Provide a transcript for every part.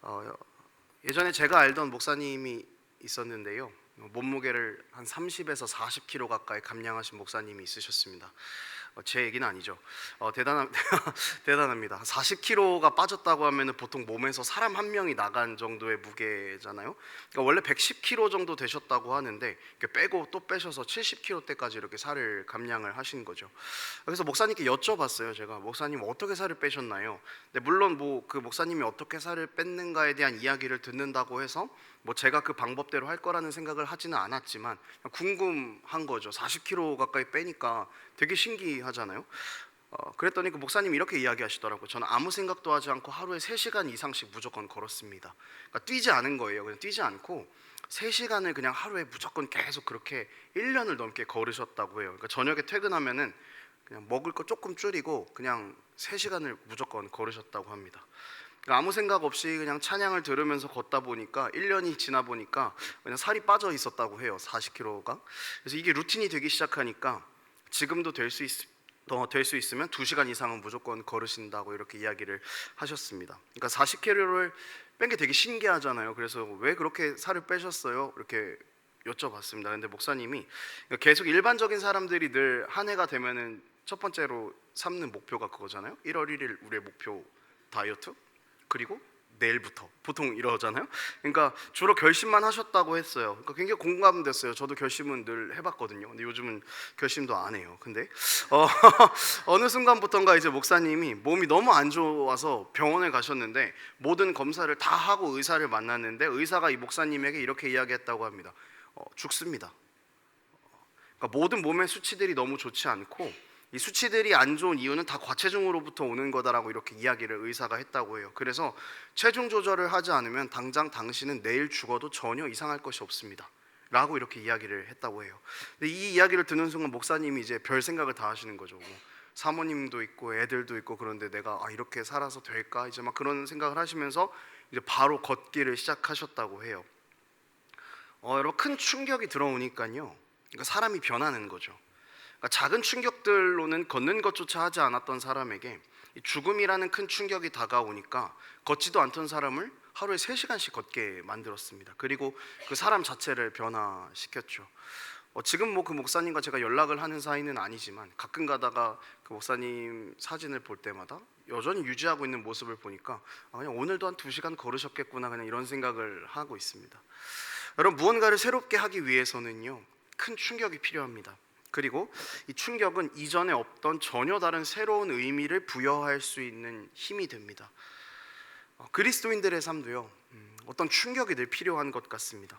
어, 예전에 제가 알던 목사님이 있었는데요. 몸무게를 한 30에서 40kg 가까이 감량하신 목사님이 있으셨습니다. 제 얘기는 아니죠. 대단합니다. 40kg가 빠졌다고 하면은 보통 몸에서 사람 한 명이 나간 정도의 무게잖아요. 그러니까 원래 110kg 정도 되셨다고 하는데 빼고 또 빼셔서 70kg대까지 이렇게 살을 감량을 하신 거죠. 그래서 목사님께 여쭤봤어요. 제가 목사님 어떻게 살을 빼셨나요? 근데 물론 뭐 그 목사님이 어떻게 살을 뺐는가에 대한 이야기를 듣는다고 해서 뭐 제가 그 방법대로 할 거라는 생각을 하지는 않았지만 궁금한 거죠. 40kg 가까이 빼니까 되게 신기하잖아요. 그랬더니 그 목사님이 이렇게 이야기하시더라고요. 저는 아무 생각도 하지 않고 하루에 3시간 이상씩 무조건 걸었습니다. 그러니까 뛰지 않은 거예요. 그냥 뛰지 않고 3시간을 그냥 하루에 무조건 계속 그렇게 1년을 넘게 걸으셨다고 해요. 그러니까 저녁에 퇴근하면은 그냥 먹을 거 조금 줄이고 그냥 3시간을 무조건 걸으셨다고 합니다. 그러니까 아무 생각 없이 그냥 찬양을 들으면서 걷다 보니까 1년이 지나 보니까 그냥 살이 빠져 있었다고 해요. 40kg가. 그래서 이게 루틴이 되기 시작하니까 지금도 될 수 있으면 2시간 이상은 무조건 걸으신다고 이렇게 이야기를 하셨습니다. 그러니까 40kg를 뺀 게 되게 신기하잖아요. 그래서 왜 그렇게 살을 빼셨어요? 이렇게 여쭤봤습니다. 근데 목사님이 계속 일반적인 사람들이 늘 한 해가 되면은 첫 번째로 삼는 목표가 그거잖아요. 1월 1일 우리의 목표 다이어트. 그리고 내일부터 보통 이러잖아요. 그러니까 주로 결심만 하셨다고 했어요. 그러니까 굉장히 공감됐어요. 저도 결심은 늘 해봤거든요. 근데 요즘은 결심도 안 해요. 근데 어, 어느 순간부터인가 이제 목사님이 몸이 너무 안 좋아서 병원에 가셨는데 모든 검사를 다 하고 의사를 만났는데 의사가 이 목사님에게 이렇게 이야기했다고 합니다. 죽습니다. 그러니까 모든 몸의 수치들이 너무 좋지 않고 이 수치들이 안 좋은 이유는 다 과체중으로부터 오는 거다라고 이렇게 이야기를 의사가 했다고 해요. 그래서 체중 조절을 하지 않으면 당장 당신은 내일 죽어도 전혀 이상할 것이 없습니다 라고 이렇게 이야기를 했다고 해요. 근데 이 이야기를 듣는 순간 목사님이 이제 별 생각을 다 하시는 거죠. 뭐 사모님도 있고 애들도 있고 그런데 내가 이렇게 살아서 될까 이제 막 그런 생각을 하시면서 이제 바로 걷기를 시작하셨다고 해요. 여러분 큰 충격이 들어오니까요. 그러니까 사람이 변하는 거죠. 그러니까 작은 충격들로는 걷는 것조차 하지 않았던 사람에게 죽음이라는 큰 충격이 다가오니까 걷지도 않던 사람을 하루에 3시간씩 걷게 만들었습니다. 그리고 그 사람 자체를 변화시켰죠. 지금 뭐 그 목사님과 제가 연락을 하는 사이는 아니지만 가끔 가다가 그 목사님 사진을 볼 때마다 여전히 유지하고 있는 모습을 보니까 그냥 오늘도 한 2시간 걸으셨겠구나 그냥 이런 생각을 하고 있습니다. 여러분 무언가를 새롭게 하기 위해서는요 큰 충격이 필요합니다. 그리고 이 충격은 이전에 없던 전혀 다른 새로운 의미를 부여할 수 있는 힘이 됩니다. 그리스도인들의 삶도요 어떤 충격이 늘 필요한 것 같습니다.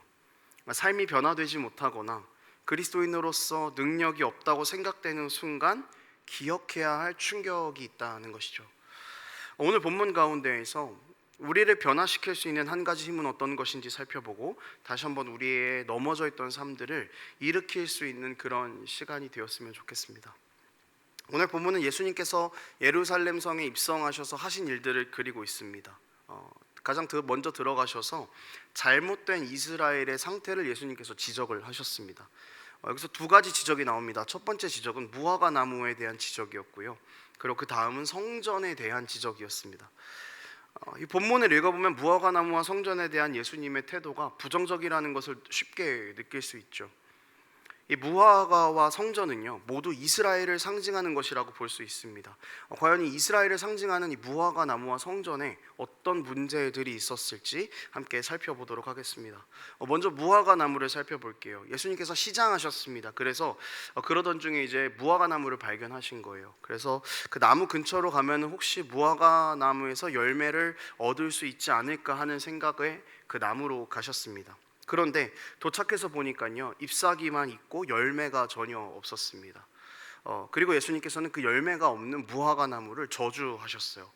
삶이 변화되지 못하거나 그리스도인으로서 능력이 없다고 생각되는 순간 기억해야 할 충격이 있다는 것이죠. 오늘 본문 가운데에서 우리를 변화시킬 수 있는 한 가지 힘은 어떤 것인지 살펴보고 다시 한번 우리의 넘어져 있던 삶들을 일으킬 수 있는 그런 시간이 되었으면 좋겠습니다. 오늘 본문은 예수님께서 예루살렘 성에 입성하셔서 하신 일들을 그리고 있습니다. 가장 먼저 들어가셔서 잘못된 이스라엘의 상태를 예수님께서 지적을 하셨습니다. 여기서 2가지 지적이 나옵니다. 첫 번째 지적은 무화과 나무에 대한 지적이었고요. 그리고 그 다음은 성전에 대한 지적이었습니다. 이 본문을 읽어보면 무화과 나무와 성전에 대한 예수님의 태도가 부정적이라는 것을 쉽게 느낄 수 있죠. 이 무화과와 성전은요 모두 이스라엘을 상징하는 것이라고 볼 수 있습니다. 과연 이 이스라엘을 상징하는 이 무화과 나무와 성전에 어떤 문제들이 있었을지 함께 살펴보도록 하겠습니다. 먼저 무화과 나무를 살펴볼게요. 예수님께서 시장하셨습니다. 그래서 그러던 중에 이제 무화과 나무를 발견하신 거예요. 그래서 그 나무 근처로 가면 혹시 무화과 나무에서 열매를 얻을 수 있지 않을까 하는 생각에 그 나무로 가셨습니다. 그런데 도착해서 보니까요 잎사귀만 있고 열매가 전혀 없었습니다. 그리고 예수님께서는 그 열매가 없는 무화과 나무를 저주하셨어요.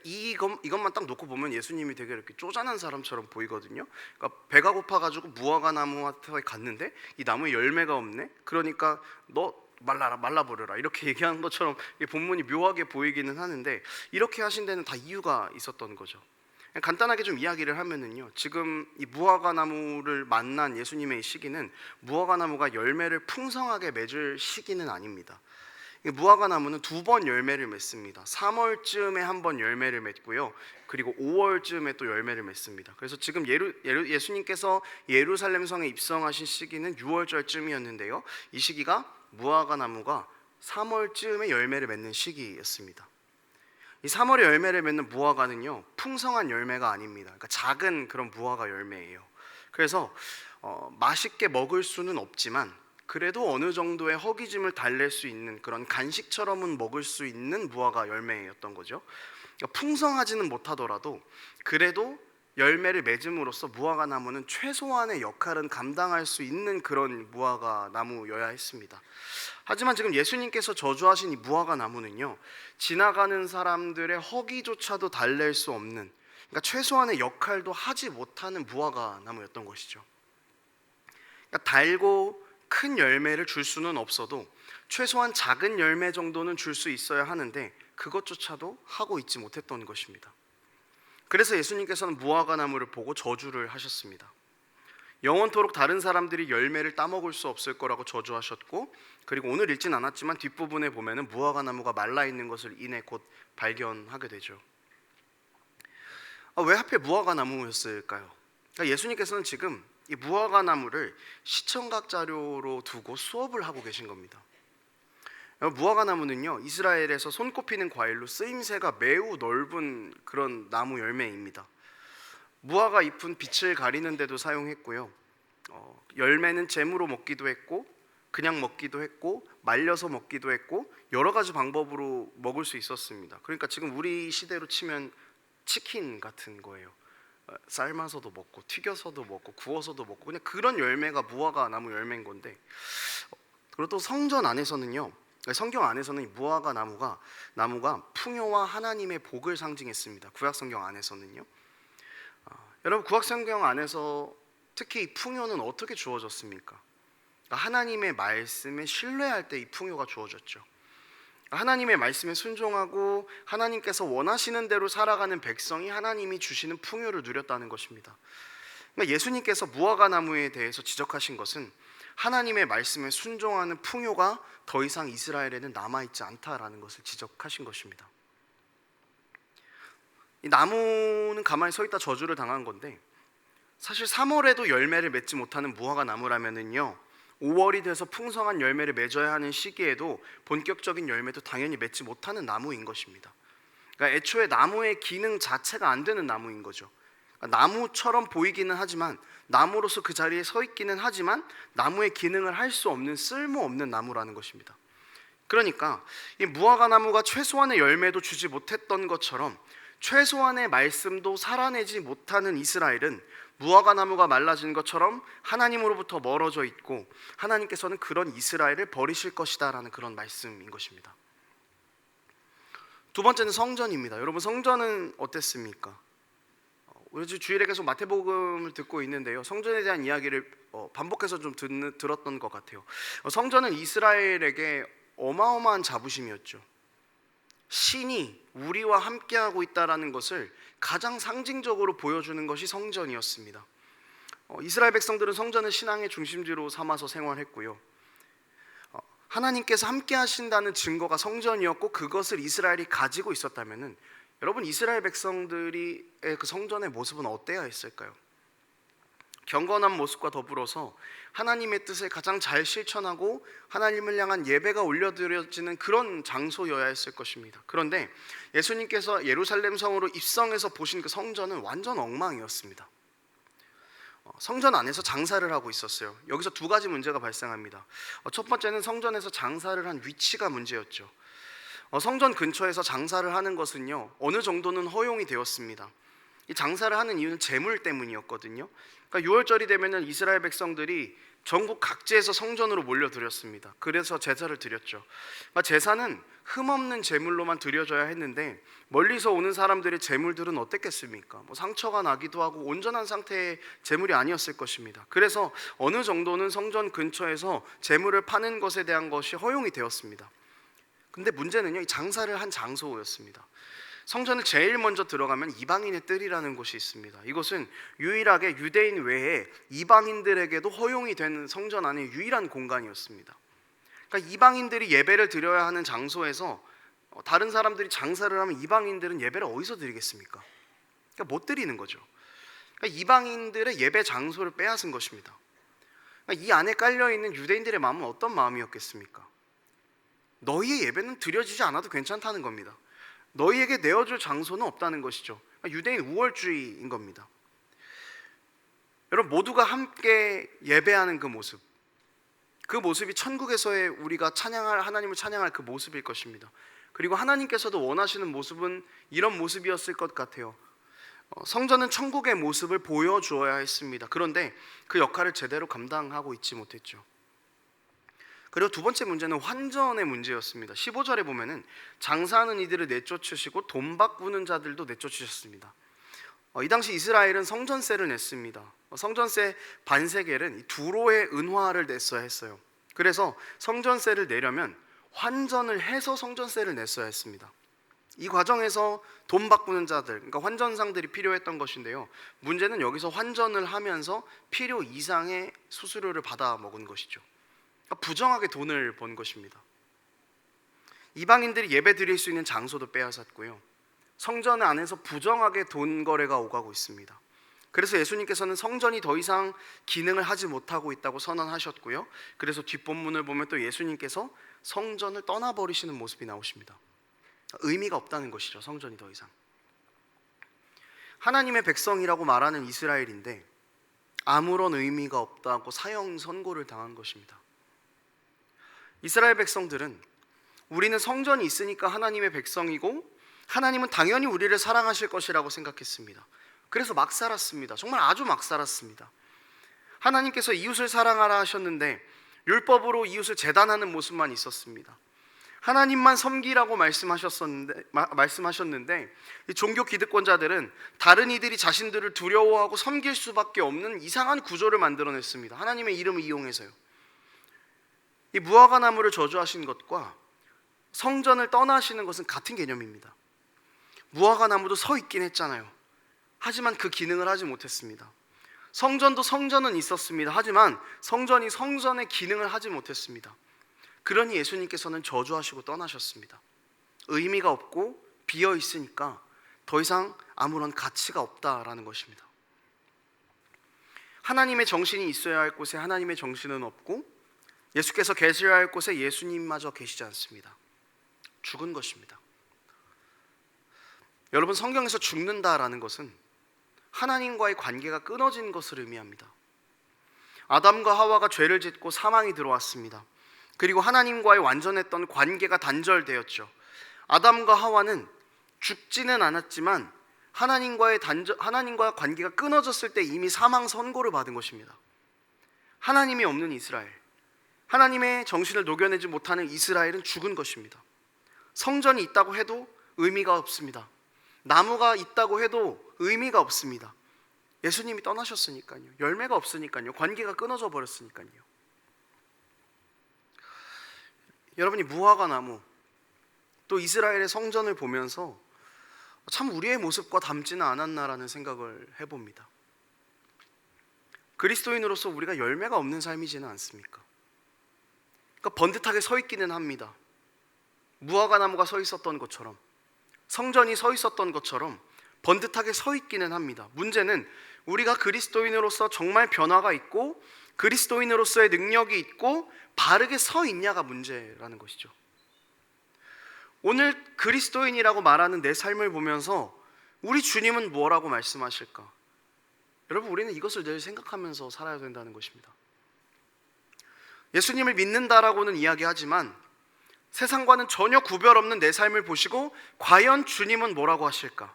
이것만 딱 놓고 보면 예수님이 되게 이렇게 쪼잔한 사람처럼 보이거든요. 그러니까 배가 고파가지고 무화과 나무한테 갔는데 이 나무에 열매가 없네. 그러니까 너 말라버려라 이렇게 얘기하는 것처럼 본문이 묘하게 보이기는 하는데 이렇게 하신 데는 다 이유가 있었던 거죠. 간단하게 좀 이야기를 하면은요 지금 이 무화과 나무를 만난 예수님의 이 시기는 무화과 나무가 열매를 풍성하게 맺을 시기는 아닙니다. 이 무화과 나무는 두 번 열매를 맺습니다. 3월쯤에 한 번 열매를 맺고요. 그리고 5월쯤에 또 열매를 맺습니다. 그래서 지금 예수님께서 예루살렘 성에 입성하신 시기는 6월절쯤이었는데요. 이 시기가 무화과 나무가 3월쯤에 열매를 맺는 시기였습니다. 이 3월에 열매를 맺는 무화과는요, 풍성한 열매가 아닙니다. 그러니까 작은 그런 무화과 열매예요. 그래서 맛있게 먹을 수는 없지만 그래도 어느 정도의 허기짐을 달랠 수 있는 그런 간식처럼은 먹을 수 있는 무화과 열매였던 거죠. 그러니까 풍성하지는 못하더라도 그래도 열매를 맺음으로써 무화과 나무는 최소한의 역할은 감당할 수 있는 그런 무화과 나무여야 했습니다. 하지만 지금 예수님께서 저주하신 이 무화과 나무는요, 지나가는 사람들의 허기조차도 달랠 수 없는, 그러니까 최소한의 역할도 하지 못하는 무화과 나무였던 것이죠. 그러니까 달고 큰 열매를 줄 수는 없어도 최소한 작은 열매 정도는 줄 수 있어야 하는데 그것조차도 하고 있지 못했던 것입니다. 그래서 예수님께서는 무화과 나무를 보고 저주를 하셨습니다. 영원토록 다른 사람들이 열매를 따먹을 수 없을 거라고 저주하셨고, 그리고 오늘 읽진 않았지만 뒷부분에 보면은 무화과 나무가 말라 있는 것을 이내 곧 발견하게 되죠. 왜 하필 무화과 나무였을까요? 그러니까 예수님께서는 지금 이 무화과 나무를 시청각 자료로 두고 수업을 하고 계신 겁니다. 무화과 나무는요, 이스라엘에서 손꼽히는 과일로 쓰임새가 매우 넓은 그런 나무 열매입니다. 무화과 잎은 빛을 가리는 데도 사용했고요. 열매는 잼으로 먹기도 했고, 그냥 먹기도 했고, 말려서 먹기도 했고, 여러 가지 방법으로 먹을 수 있었습니다. 그러니까 지금 우리 시대로 치면 치킨 같은 거예요. 삶아서도 먹고, 튀겨서도 먹고, 구워서도 먹고, 그냥 그런 열매가 무화과 나무 열매인 건데, 그리고 또 성전 안에서는요, 성경 안에서는 이 무화과 나무가 풍요와 하나님의 복을 상징했습니다. 구약 성경 안에서는요. 여러분, 구약 성경 안에서 특히 이 풍요는 어떻게 주어졌습니까? 하나님의 말씀에 신뢰할 때 이 풍요가 주어졌죠. 하나님의 말씀에 순종하고 하나님께서 원하시는 대로 살아가는 백성이 하나님이 주시는 풍요를 누렸다는 것입니다. 그러니까 예수님께서 무화과 나무에 대해서 지적하신 것은 하나님의 말씀에 순종하는 풍요가 더 이상 이스라엘에는 남아있지 않다라는 것을 지적하신 것입니다. 이 나무는 가만히 서 있다 저주를 당한 건데, 사실 3월에도 열매를 맺지 못하는 무화과 나무라면은요, 5월이 돼서 풍성한 열매를 맺어야 하는 시기에도 본격적인 열매도 당연히 맺지 못하는 나무인 것입니다. 그러니까 애초에 나무의 기능 자체가 안 되는 나무인 거죠. 그러니까 나무처럼 보이기는 하지만, 나무로서 그 자리에 서 있기는 하지만 나무의 기능을 할 수 없는 쓸모없는 나무라는 것입니다. 그러니까 이 무화과 나무가 최소한의 열매도 주지 못했던 것처럼 최소한의 말씀도 살아내지 못하는 이스라엘은 무화과 나무가 말라진 것처럼 하나님으로부터 멀어져 있고, 하나님께서는 그런 이스라엘을 버리실 것이다 라는 그런 말씀인 것입니다. 두 번째는 성전입니다. 여러분, 성전은 어땠습니까? 우리 주일에 계속 마태복음을 듣고 있는데요, 성전에 대한 이야기를 반복해서 좀 들었던 것 같아요. 성전은 이스라엘에게 어마어마한 자부심이었죠. 신이 우리와 함께하고 있다는 것을 가장 상징적으로 보여주는 것이 성전이었습니다. 이스라엘 백성들은 성전을 신앙의 중심지로 삼아서 생활했고요. 하나님께서 함께 하신다는 증거가 성전이었고, 그것을 이스라엘이 가지고 있었다면은, 여러분, 이스라엘 백성들의 그 성전의 모습은 어때야 했을까요? 경건한 모습과 더불어서 하나님의 뜻을 가장 잘 실천하고 하나님을 향한 예배가 올려드려지는 그런 장소여야 했을 것입니다. 그런데 예수님께서 예루살렘 성으로 입성해서 보신 그 성전은 완전 엉망이었습니다. 성전 안에서 장사를 하고 있었어요. 여기서 두 가지 문제가 발생합니다. 첫 번째는 성전에서 장사를 한 위치가 문제였죠. 성전 근처에서 장사를 하는 것은요, 어느 정도는 허용이 되었습니다. 이 장사를 하는 이유는 재물 때문이었거든요. 그러니까 6월절이 되면은 이스라엘 백성들이 전국 각지에서 성전으로 몰려들었습니다. 그래서 제사를 드렸죠. 그러니까 제사는 흠없는 제물로만 드려져야 했는데, 멀리서 오는 사람들의 제물들은 어땠겠습니까? 상처가 나기도 하고 온전한 상태의 제물이 아니었을 것입니다. 그래서 어느 정도는 성전 근처에서 제물을 파는 것에 대한 것이 허용이 되었습니다. 근데 문제는요, 이 장사를 한 장소였습니다. 성전을 제일 먼저 들어가면 이방인의 뜰이라는 곳이 있습니다. 이곳은 유일하게 유대인 외에 이방인들에게도 허용이 되는 성전 안의 유일한 공간이었습니다. 그러니까 이방인들이 예배를 드려야 하는 장소에서 다른 사람들이 장사를 하면 이방인들은 예배를 어디서 드리겠습니까? 그러니까 못 드리는 거죠. 그러니까 이방인들의 예배 장소를 빼앗은 것입니다. 그러니까 이 안에 깔려있는 유대인들의 마음은 어떤 마음이었겠습니까? 너희의 예배는 드려지지 않아도 괜찮다는 겁니다. 너희에게 내어줄 장소는 없다는 것이죠. 그러니까 유대인 우월주의인 겁니다. 여러분, 모두가 함께 예배하는 그 모습이 천국에서의 우리가 하나님을 찬양할 그 모습일 것입니다. 그리고 하나님께서도 원하시는 모습은 이런 모습이었을 것 같아요. 성전은 천국의 모습을 보여주어야 했습니다. 그런데 그 역할을 제대로 감당하고 있지 못했죠. 그리고 두 번째 문제는 환전의 문제였습니다. 15절에 보면은 장사하는 이들을 내쫓으시고 돈 바꾸는 자들도 내쫓으셨습니다. 이 당시 이스라엘은 성전세를 냈습니다. 성전세 반세겔은 두로의 은화를 냈어야 했어요. 그래서 성전세를 내려면 환전을 해서 성전세를 냈어야 했습니다. 이 과정에서 돈 바꾸는 자들, 그러니까 환전상들이 필요했던 것인데요. 문제는 여기서 환전을 하면서 필요 이상의 수수료를 받아 먹은 것이죠. 그러니까 부정하게 돈을 번 것입니다. 이방인들이 예배 드릴 수 있는 장소도 빼앗았고요. 성전 안에서 부정하게 돈 거래가 오가고 있습니다. 그래서 예수님께서는 성전이 더 이상 기능을 하지 못하고 있다고 선언하셨고요. 그래서 뒷본문을 보면 또 예수님께서 성전을 떠나버리시는 모습이 나오십니다. 의미가 없다는 것이죠. 성전이 더 이상. 하나님의 백성이라고 말하는 이스라엘인데 아무런 의미가 없다고 사형 선고를 당한 것입니다. 이스라엘 백성들은 우리는 성전이 있으니까 하나님의 백성이고 하나님은 당연히 우리를 사랑하실 것이라고 생각했습니다. 그래서 막 살았습니다. 정말 아주 막 살았습니다. 하나님께서 이웃을 사랑하라 하셨는데 율법으로 이웃을 제단하는 모습만 있었습니다. 하나님만 섬기라고 말씀하셨는데 이 종교 기득권자들은 다른 이들이 자신들을 두려워하고 섬길 수밖에 없는 이상한 구조를 만들어냈습니다. 하나님의 이름을 이용해서요. 이 무화과 나무를 저주하신 것과 성전을 떠나시는 것은 같은 개념입니다. 무화과 나무도 서 있긴 했잖아요. 하지만 그 기능을 하지 못했습니다. 성전도 성전은 있었습니다. 하지만 성전이 성전의 기능을 하지 못했습니다. 그러니 예수님께서는 저주하시고 떠나셨습니다. 의미가 없고 비어 있으니까 더 이상 아무런 가치가 없다라는 것입니다. 하나님의 정신이 있어야 할 곳에 하나님의 정신은 없고 예수께서 계셔야 할 곳에 예수님마저 계시지 않습니다. 죽은 것입니다. 여러분, 성경에서 죽는다라는 것은 하나님과의 관계가 끊어진 것을 의미합니다. 아담과 하와가 죄를 짓고 사망이 들어왔습니다. 그리고 하나님과의 완전했던 관계가 단절되었죠. 아담과 하와는 죽지는 않았지만 하나님과 관계가 끊어졌을 때 이미 사망 선고를 받은 것입니다. 하나님이 없는 이스라엘, 하나님의 정신을 녹여내지 못하는 이스라엘은 죽은 것입니다. 성전이 있다고 해도 의미가 없습니다. 나무가 있다고 해도 의미가 없습니다. 예수님이 떠나셨으니까요. 열매가 없으니까요. 관계가 끊어져 버렸으니까요. 여러분이 무화과 나무 또 이스라엘의 성전을 보면서 참 우리의 모습과 닮지는 않았나라는 생각을 해봅니다. 그리스도인으로서 우리가 열매가 없는 삶이지는 않습니까? 그러니까 번듯하게 서 있기는 합니다. 무화과 나무가 서 있었던 것처럼, 성전이 서 있었던 것처럼 번듯하게 서 있기는 합니다. 문제는 우리가 그리스도인으로서 정말 변화가 있고 그리스도인으로서의 능력이 있고 바르게 서 있냐가 문제라는 것이죠. 오늘 그리스도인이라고 말하는 내 삶을 보면서 우리 주님은 뭐라고 말씀하실까? 여러분, 우리는 이것을 늘 생각하면서 살아야 된다는 것입니다. 예수님을 믿는다라고는 이야기하지만 세상과는 전혀 구별 없는 내 삶을 보시고 과연 주님은 뭐라고 하실까?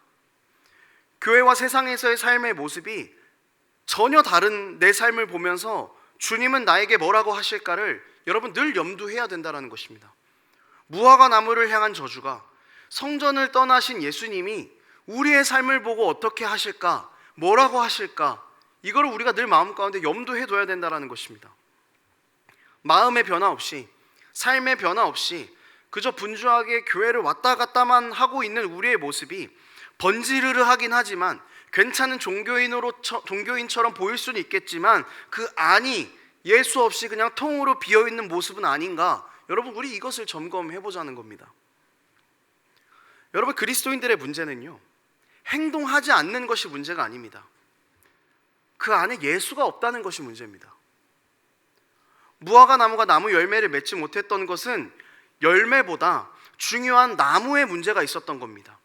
교회와 세상에서의 삶의 모습이 전혀 다른 내 삶을 보면서 주님은 나에게 뭐라고 하실까를 여러분 늘 염두해야 된다는 것입니다. 무화과 나무를 향한 저주가 성전을 떠나신 예수님이 우리의 삶을 보고 어떻게 하실까? 뭐라고 하실까? 이걸 우리가 늘 마음 가운데 염두해 둬야 된다는 것입니다. 마음의 변화 없이, 삶의 변화 없이 그저 분주하게 교회를 왔다 갔다만 하고 있는 우리의 모습이 번지르르 하긴 하지만 괜찮은 종교인처럼 보일 수는 있겠지만 그 안이 예수 없이 그냥 통으로 비어있는 모습은 아닌가, 여러분, 우리 이것을 점검해 보자는 겁니다. 여러분, 그리스도인들의 문제는요, 행동하지 않는 것이 문제가 아닙니다. 그 안에 예수가 없다는 것이 문제입니다. 무화과 나무가 나무 열매를 맺지 못했던 것은 열매보다 중요한 나무의 문제가 있었던 겁니다.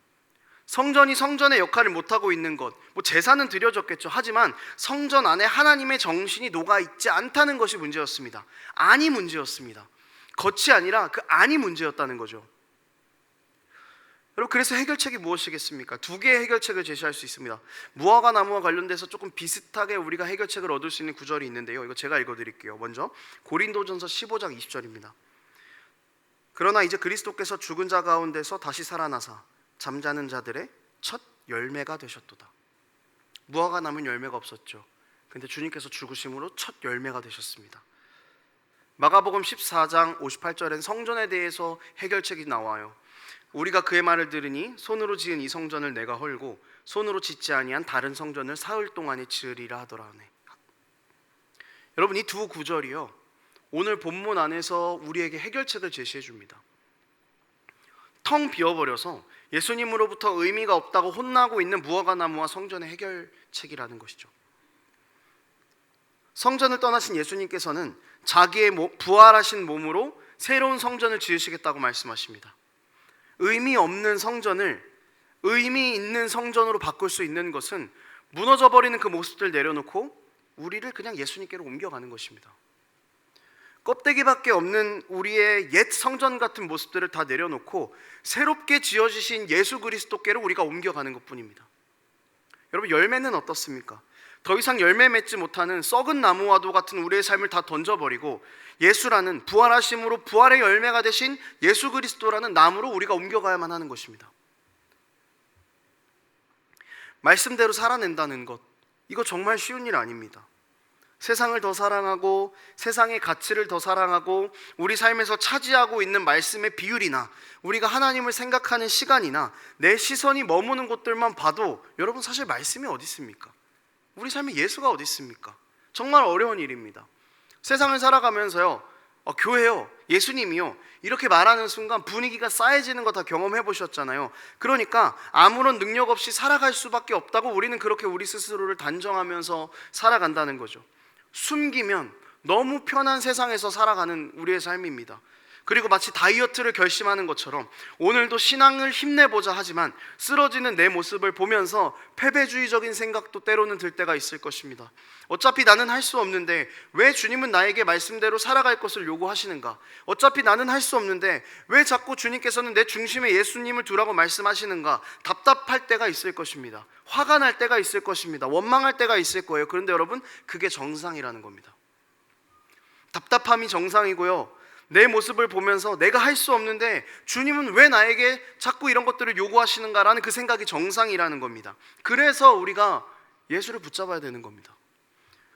성전이 성전의 역할을 못하고 있는 것, 제사는 드려졌겠죠. 하지만 성전 안에 하나님의 정신이 녹아있지 않다는 것이 문제였습니다. 안이 문제였습니다. 겉이 아니라 그 안이 문제였다는 거죠. 여러분, 그래서 해결책이 무엇이겠습니까? 두 개의 해결책을 제시할 수 있습니다. 무화과 나무와 관련돼서 조금 비슷하게 우리가 해결책을 얻을 수 있는 구절이 있는데요, 이거 제가 읽어드릴게요. 먼저 고린도전서 15장 20절입니다. 그러나 이제 그리스도께서 죽은 자 가운데서 다시 살아나사 잠자는 자들의 첫 열매가 되셨도다. 무화과 나무는 열매가 없었죠. 근데 주님께서 죽으심으로 첫 열매가 되셨습니다. 마가복음 14장 58절엔 성전에 대해서 해결책이 나와요. 우리가 그의 말을 들으니 손으로 지은 이 성전을 내가 헐고 손으로 짓지 아니한 다른 성전을 사흘 동안에 지으리라 하더라 하네. 여러분, 이 두 구절이요, 오늘 본문 안에서 우리에게 해결책을 제시해 줍니다. 텅 비어버려서 예수님으로부터 의미가 없다고 혼나고 있는 무화과 나무와 성전의 해결책이라는 것이죠. 성전을 떠나신 예수님께서는 자기의 부활하신 몸으로 새로운 성전을 지으시겠다고 말씀하십니다. 의미 없는 성전을 의미 있는 성전으로 바꿀 수 있는 것은 무너져버리는 그 모습들을 내려놓고 우리를 그냥 예수님께로 옮겨가는 것입니다. 껍데기밖에 없는 우리의 옛 성전 같은 모습들을 다 내려놓고 새롭게 지어지신 예수 그리스도께로 우리가 옮겨가는 것뿐입니다. 여러분, 열매는 어떻습니까? 더 이상 열매 맺지 못하는 썩은 나무와도 같은 우리의 삶을 다 던져버리고 예수라는 부활하심으로 부활의 열매가 되신 예수 그리스도라는 나무로 우리가 옮겨가야만 하는 것입니다. 말씀대로 살아낸다는 것, 이거 정말 쉬운 일 아닙니다. 세상을 더 사랑하고 세상의 가치를 더 사랑하고 우리 삶에서 차지하고 있는 말씀의 비율이나 우리가 하나님을 생각하는 시간이나 내 시선이 머무는 곳들만 봐도 여러분, 사실 말씀이 어디 있습니까? 우리 삶에 예수가 어디 있습니까? 정말 어려운 일입니다. 세상을 살아가면서요, 교회요, 예수님이요, 이렇게 말하는 순간 분위기가 싸해지는 거 다 경험해 보셨잖아요. 그러니까 아무런 능력 없이 살아갈 수밖에 없다고 우리는 그렇게 우리 스스로를 단정하면서 살아간다는 거죠. 숨기면 너무 편한 세상에서 살아가는 우리의 삶입니다. 그리고 마치 다이어트를 결심하는 것처럼 오늘도 신앙을 힘내보자 하지만 쓰러지는 내 모습을 보면서 패배주의적인 생각도 때로는 들 때가 있을 것입니다. 어차피 나는 할 수 없는데 왜 주님은 나에게 말씀대로 살아갈 것을 요구하시는가? 어차피 나는 할 수 없는데 왜 자꾸 주님께서는 내 중심에 예수님을 두라고 말씀하시는가? 답답할 때가 있을 것입니다. 화가 날 때가 있을 것입니다. 원망할 때가 있을 거예요. 그런데 여러분, 그게 정상이라는 겁니다. 답답함이 정상이고요, 내 모습을 보면서 내가 할 수 없는데 주님은 왜 나에게 자꾸 이런 것들을 요구하시는가라는 그 생각이 정상이라는 겁니다. 그래서 우리가 예수를 붙잡아야 되는 겁니다.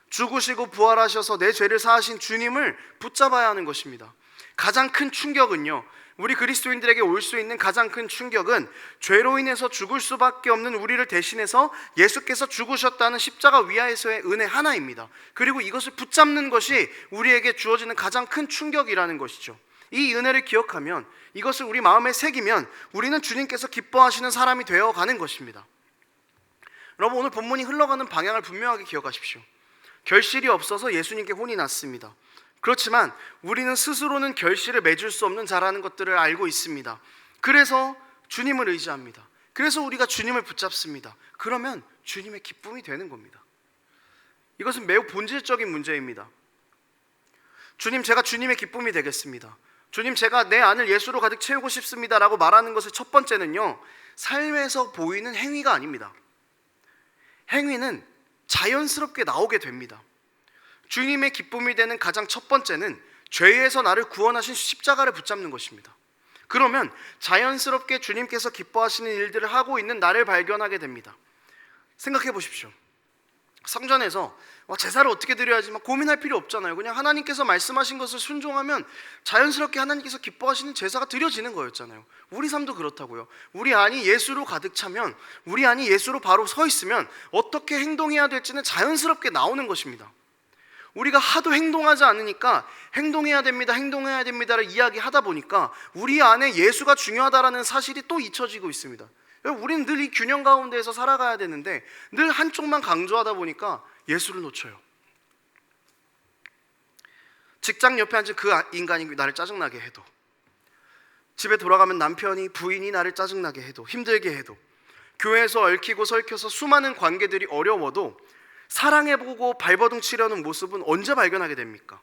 죽으시고 부활하셔서 내 죄를 사하신 주님을 붙잡아야 하는 것입니다. 가장 큰 충격은요, 우리 그리스도인들에게 올 수 있는 가장 큰 충격은 죄로 인해서 죽을 수밖에 없는 우리를 대신해서 예수께서 죽으셨다는 십자가 위하에서의 은혜 하나입니다. 그리고 이것을 붙잡는 것이 우리에게 주어지는 가장 큰 충격이라는 것이죠. 이 은혜를 기억하면, 이것을 우리 마음에 새기면 우리는 주님께서 기뻐하시는 사람이 되어가는 것입니다. 여러분, 오늘 본문이 흘러가는 방향을 분명하게 기억하십시오. 결실이 없어서 예수님께 혼이 났습니다. 그렇지만 우리는 스스로는 결실을 맺을 수 없는 자라는 것들을 알고 있습니다. 그래서 주님을 의지합니다. 그래서 우리가 주님을 붙잡습니다. 그러면 주님의 기쁨이 되는 겁니다. 이것은 매우 본질적인 문제입니다. 주님, 제가 주님의 기쁨이 되겠습니다. 주님, 제가 내 안을 예수로 가득 채우고 싶습니다 라고 말하는 것의 첫 번째는요, 삶에서 보이는 행위가 아닙니다. 행위는 자연스럽게 나오게 됩니다. 주님의 기쁨이 되는 가장 첫 번째는 죄에서 나를 구원하신 십자가를 붙잡는 것입니다. 그러면 자연스럽게 주님께서 기뻐하시는 일들을 하고 있는 나를 발견하게 됩니다. 생각해 보십시오. 성전에서 제사를 어떻게 드려야지 막 고민할 필요 없잖아요. 그냥 하나님께서 말씀하신 것을 순종하면 자연스럽게 하나님께서 기뻐하시는 제사가 드려지는 거였잖아요. 우리 삶도 그렇다고요. 우리 안이 예수로 가득 차면, 우리 안이 예수로 바로 서 있으면 어떻게 행동해야 될지는 자연스럽게 나오는 것입니다. 우리가 하도 행동하지 않으니까 행동해야 됩니다, 행동해야 됩니다를 이야기하다 보니까 우리 안에 예수가 중요하다라는 사실이 또 잊혀지고 있습니다. 우리는 늘 이 균형 가운데에서 살아가야 되는데 늘 한쪽만 강조하다 보니까 예수를 놓쳐요. 직장 옆에 앉은 그 인간이 나를 짜증나게 해도, 집에 돌아가면 남편이, 부인이 나를 짜증나게 해도, 힘들게 해도, 교회에서 얽히고 설켜서 수많은 관계들이 어려워도 사랑해보고 발버둥 치려는 모습은 언제 발견하게 됩니까?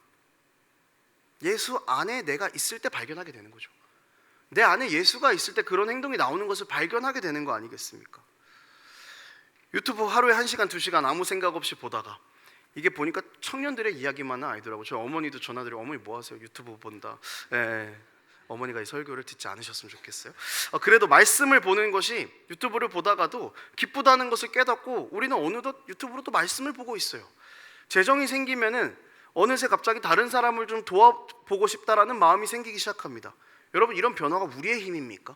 예수 안에 내가 있을 때 발견하게 되는 거죠. 내 안에 예수가 있을 때 그런 행동이 나오는 것을 발견하게 되는 거 아니겠습니까? 유튜브 하루에 1시간, 2시간 아무 생각 없이 보다가 이게 보니까 청년들의 이야기만 아니더라고요. 저희 어머니도 전화드리고 어머니 뭐 하세요? 유튜브 본다. 어머니가 이 설교를 듣지 않으셨으면 좋겠어요. 그래도 말씀을 보는 것이 유튜브를 보다가도 기쁘다는 것을 깨닫고 우리는 어느덧 유튜브로 또 말씀을 보고 있어요. 재정이 생기면은 어느새 갑자기 다른 사람을 좀 도와보고 싶다라는 마음이 생기기 시작합니다. 여러분, 이런 변화가 우리의 힘입니까?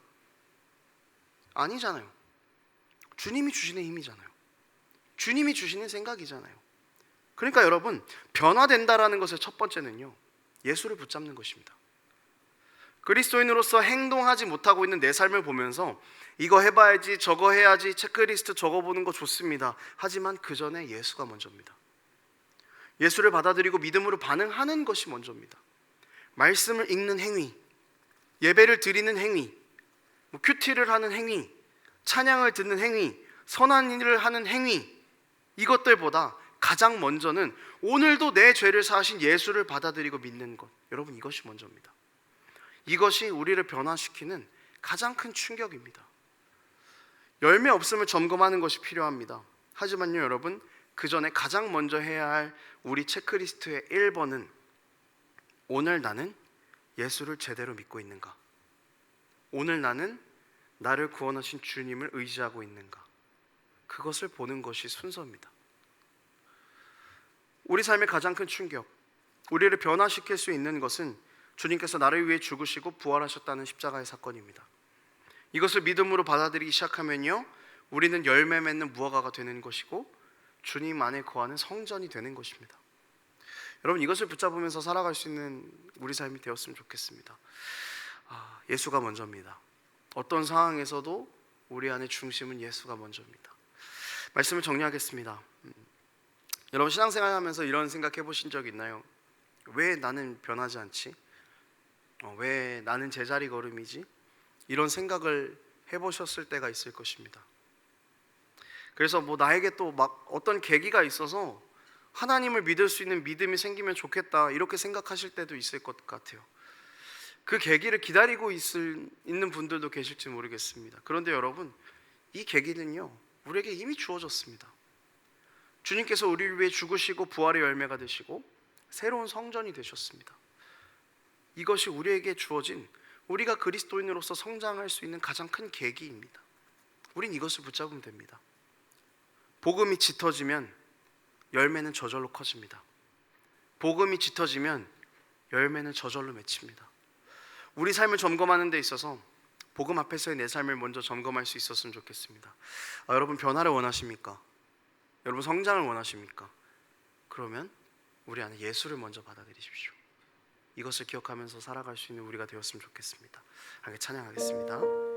아니잖아요. 주님이 주시는 힘이잖아요. 주님이 주시는 생각이잖아요. 그러니까 여러분, 변화된다라는 것의 첫 번째는요, 예수를 붙잡는 것입니다. 그리스도인으로서 행동하지 못하고 있는 내 삶을 보면서 이거 해봐야지, 저거 해야지, 체크리스트 적어보는 거 좋습니다. 하지만 그 전에 예수가 먼저입니다. 예수를 받아들이고 믿음으로 반응하는 것이 먼저입니다. 말씀을 읽는 행위, 예배를 드리는 행위, 큐티를 하는 행위, 찬양을 듣는 행위, 선한 일을 하는 행위, 이것들보다 가장 먼저는 오늘도 내 죄를 사하신 예수를 받아들이고 믿는 것, 여러분, 이것이 먼저입니다. 이것이 우리를 변화시키는 가장 큰 충격입니다. 열매 없음을 점검하는 것이 필요합니다. 하지만요, 여러분, 그 전에 가장 먼저 해야 할 우리 체크리스트의 1번은 오늘 나는 예수를 제대로 믿고 있는가? 오늘 나는 나를 구원하신 주님을 의지하고 있는가? 그것을 보는 것이 순서입니다. 우리 삶의 가장 큰 충격, 우리를 변화시킬 수 있는 것은 주님께서 나를 위해 죽으시고 부활하셨다는 십자가의 사건입니다. 이것을 믿음으로 받아들이기 시작하면요, 우리는 열매 맺는 무화과가 되는 것이고 주님 안에 거하는 성전이 되는 것입니다. 여러분, 이것을 붙잡으면서 살아갈 수 있는 우리 삶이 되었으면 좋겠습니다. 예수가 먼저입니다. 어떤 상황에서도 우리 안의 중심은 예수가 먼저입니다. 말씀을 정리하겠습니다. 여러분, 신앙생활 하면서 이런 생각 해보신 적 있나요? 왜 나는 변하지 않지? 왜 나는 제자리 걸음이지? 이런 생각을 해보셨을 때가 있을 것입니다. 그래서 나에게 또 막 어떤 계기가 있어서 하나님을 믿을 수 있는 믿음이 생기면 좋겠다, 이렇게 생각하실 때도 있을 것 같아요. 그 계기를 기다리고 있는 분들도 계실지 모르겠습니다. 그런데 여러분, 이 계기는요, 우리에게 이미 주어졌습니다. 주님께서 우리를 위해 죽으시고 부활의 열매가 되시고 새로운 성전이 되셨습니다. 이것이 우리에게 주어진, 우리가 그리스도인으로서 성장할 수 있는 가장 큰 계기입니다. 우린 이것을 붙잡으면 됩니다. 복음이 짙어지면 열매는 저절로 커집니다. 복음이 짙어지면 열매는 저절로 맺힙니다. 우리 삶을 점검하는 데 있어서 복음 앞에서의 내 삶을 먼저 점검할 수 있었으면 좋겠습니다. 여러분, 변화를 원하십니까? 여러분, 성장을 원하십니까? 그러면 우리 안에 예수를 먼저 받아들이십시오. 이것을 기억하면서 살아갈 수 있는 우리가 되었으면 좋겠습니다. 함께 찬양하겠습니다.